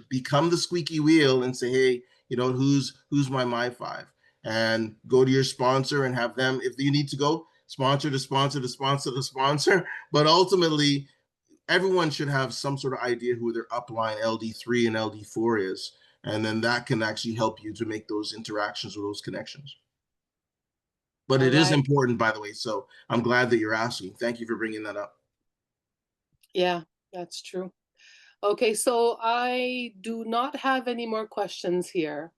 become the squeaky wheel and say, hey, who's my 5, and go to your sponsor and have them, if you need to go sponsor to sponsor to sponsor to sponsor. But ultimately, everyone should have some sort of idea who their upline LD3 and LD4 is. And then that can actually help you to make those interactions with those connections. But it is important, by the way. So I'm glad that you're asking. Thank you for bringing that up. Yeah, that's true. Okay, so I do not have any more questions here.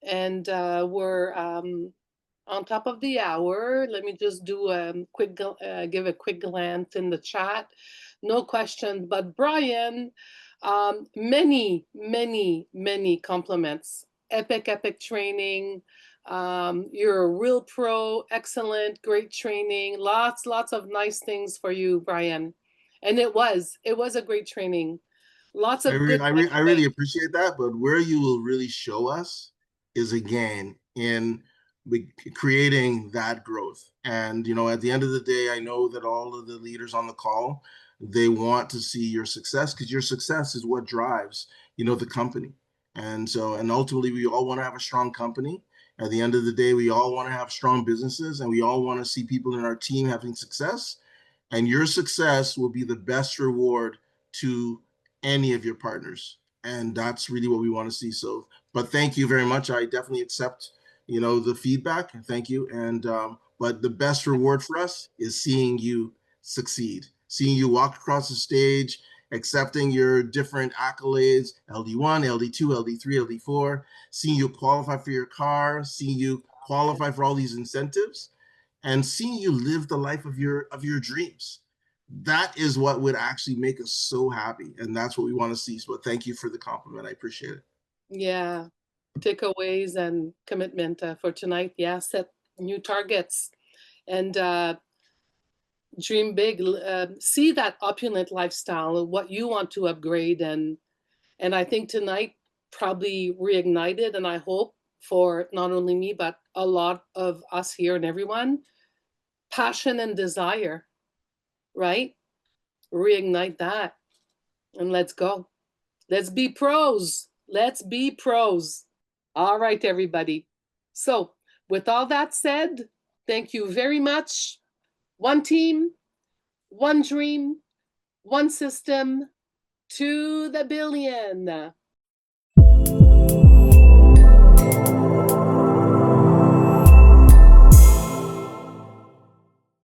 And we're on top of the hour. Let me just do give a quick glance in the chat. No questions, but Brian, many, many, many compliments. Epic training. You're a real pro, excellent, great training. Lots of nice things for you, Brian. And it was a great training. Lots of good. I really appreciate that. But where you will really show us is, again, in creating that growth. And at the end of the day, I know that all of the leaders on the call, they want to see your success, because your success is what drives the company. And ultimately, we all want to have a strong company. At the end of the day, we all want to have strong businesses, and we all want to see people in our team having success. And your success will be the best reward to any of your partners. And that's really what we want to see. So, but thank you very much. I definitely accept, the feedback, and thank you. And, but the best reward for us is seeing you succeed, seeing you walk across the stage accepting your different accolades, LD1, LD2, LD3, LD4, seeing you qualify for your car, seeing you qualify for all these incentives, and seeing you live the life of your dreams. That is what would actually make us so happy. And that's what we want to see. So thank you for the compliment. I appreciate it. Yeah. Takeaways and commitment for tonight. Yeah. Set new targets and dream big. See that opulent lifestyle, what you want to upgrade. And I think tonight probably reignited, and I hope for not only me, but a lot of us here and everyone, passion and desire, right? Reignite that and let's go. Let's be pros. Let's be pros. All right, everybody. So, with all that said, thank you very much. One team, one dream, one system, to the billion.